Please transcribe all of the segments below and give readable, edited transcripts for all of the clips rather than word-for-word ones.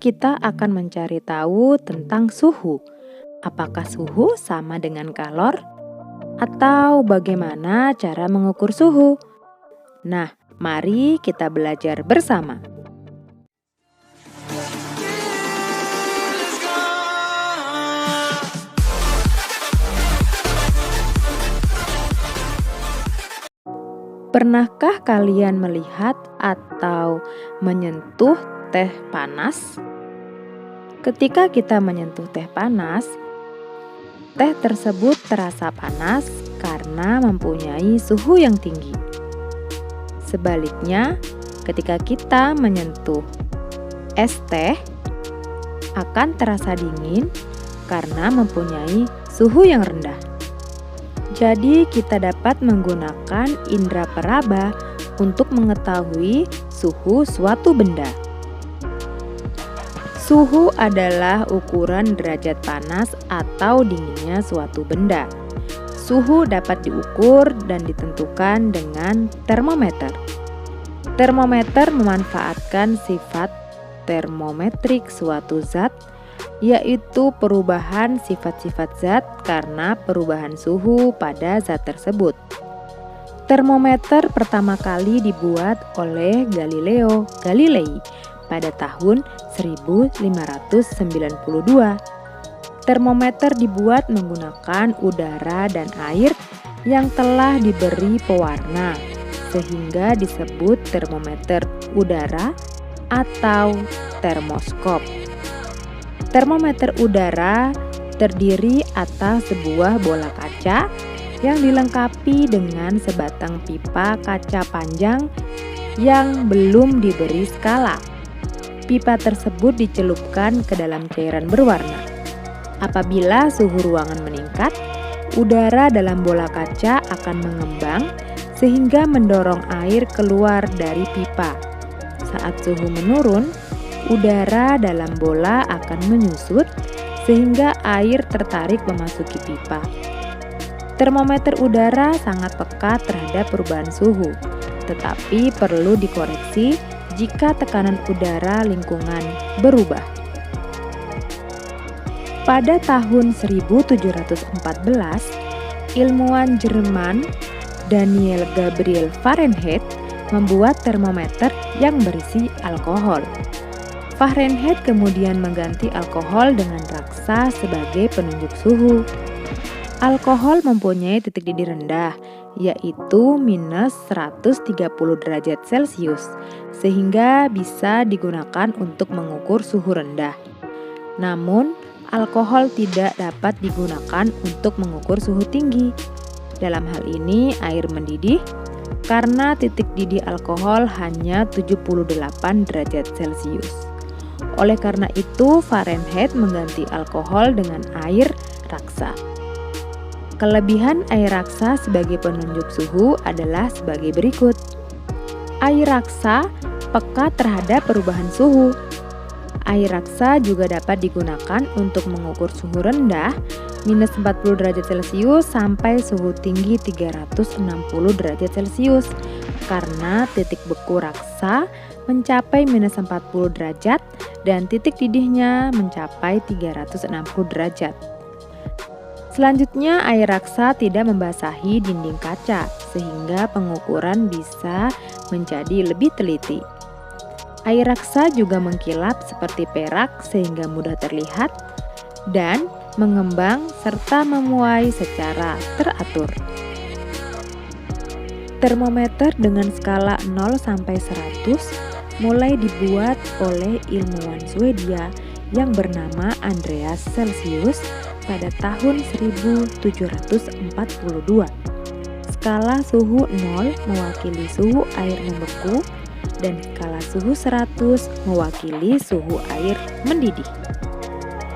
kita akan mencari tahu tentang suhu. Apakah suhu sama dengan kalor? Atau bagaimana cara mengukur suhu? Nah, mari kita belajar bersama. Pernahkah kalian melihat atau menyentuh teh panas? Ketika kita menyentuh teh panas, teh tersebut terasa panas karena mempunyai suhu yang tinggi. Sebaliknya, ketika kita menyentuh es teh, akan terasa dingin karena mempunyai suhu yang rendah. Jadi, kita dapat menggunakan indera peraba untuk mengetahui suhu suatu benda. Suhu adalah ukuran derajat panas atau dinginnya suatu benda. Suhu dapat diukur dan ditentukan dengan termometer. Termometer memanfaatkan sifat termometrik suatu zat, yaitu perubahan sifat-sifat zat karena perubahan suhu pada zat tersebut. Termometer pertama kali dibuat oleh Galileo Galilei pada tahun 1592. Termometer dibuat menggunakan udara dan air yang telah diberi pewarna, sehingga disebut termometer udara atau termoskop. Termometer udara terdiri atas sebuah bola kaca yang dilengkapi dengan sebatang pipa kaca panjang yang belum diberi skala. Pipa tersebut dicelupkan ke dalam cairan berwarna. Apabila suhu ruangan meningkat, udara dalam bola kaca akan mengembang sehingga mendorong air keluar dari pipa. Saat suhu menurun, udara dalam bola akan menyusut sehingga air tertarik memasuki pipa. Termometer udara sangat peka terhadap perubahan suhu, tetapi perlu dikoreksi jika tekanan udara lingkungan berubah. Pada tahun 1714, ilmuwan Jerman Daniel Gabriel Fahrenheit membuat termometer yang berisi alkohol. Fahrenheit kemudian mengganti alkohol dengan raksa sebagai penunjuk suhu. Alkohol mempunyai titik didih rendah, yaitu minus 130 derajat Celcius, sehingga bisa digunakan untuk mengukur suhu rendah. Namun, alkohol tidak dapat digunakan untuk mengukur suhu tinggi. Dalam hal ini, air mendidih karena titik didih alkohol hanya 78 derajat Celcius. Oleh karena itu, Fahrenheit mengganti alkohol dengan air raksa. Kelebihan air raksa sebagai penunjuk suhu adalah sebagai berikut. Air raksa peka terhadap perubahan suhu. Air raksa juga dapat digunakan untuk mengukur suhu rendah, minus 40 derajat Celcius sampai suhu tinggi 360 derajat Celcius, karena titik beku raksa mencapai minus 40 derajat dan titik didihnya mencapai 360 derajat. Selanjutnya, air raksa tidak membasahi dinding kaca, sehingga pengukuran bisa menjadi lebih teliti. Air raksa juga mengkilap seperti perak sehingga mudah terlihat dan mengembang serta memuai secara teratur. Termometer dengan skala 0 sampai 100 mulai dibuat oleh ilmuwan Swedia yang bernama Andreas Celsius pada tahun 1742. Skala suhu 0 mewakili suhu air membeku dan skala suhu 100 mewakili suhu air mendidih.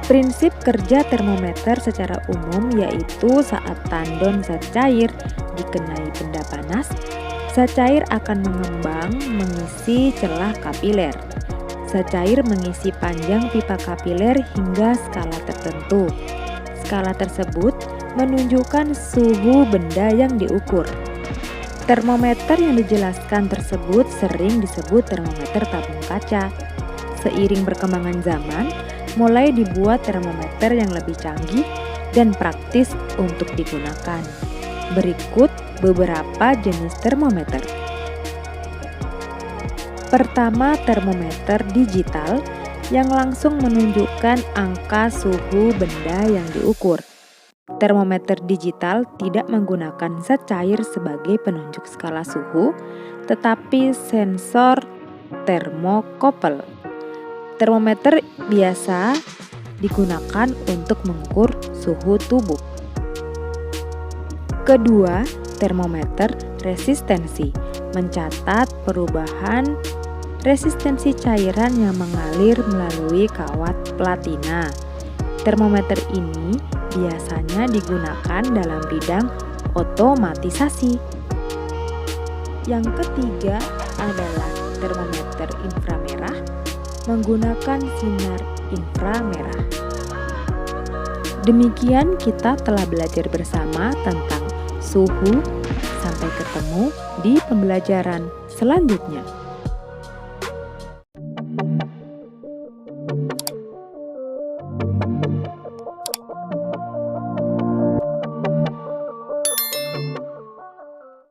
Prinsip kerja termometer secara umum yaitu saat tandon zat cair dikenai benda panas, zat cair akan mengembang mengisi celah kapiler. Zat cair mengisi panjang pipa kapiler hingga skala tertentu. Skala tersebut menunjukkan suhu benda yang diukur. Termometer yang dijelaskan tersebut sering disebut termometer tabung kaca. seiring perkembangan zaman, mulai dibuat termometer yang lebih canggih dan praktis untuk digunakan. Berikut beberapa jenis termometer. Pertama, termometer digital yang langsung menunjukkan angka suhu benda yang diukur. Termometer digital tidak menggunakan zat cair sebagai penunjuk skala suhu, tetapi sensor termokouple. Termometer biasa digunakan untuk mengukur suhu tubuh. Kedua, termometer resistensi mencatat perubahan resistensi cairan yang mengalir melalui kawat platina. Termometer ini biasanya digunakan dalam bidang otomatisasi. Yang ketiga adalah termometer inframerah menggunakan sinar inframerah. Demikian kita telah belajar bersama tentang suhu. Sampai ketemu di pembelajaran selanjutnya.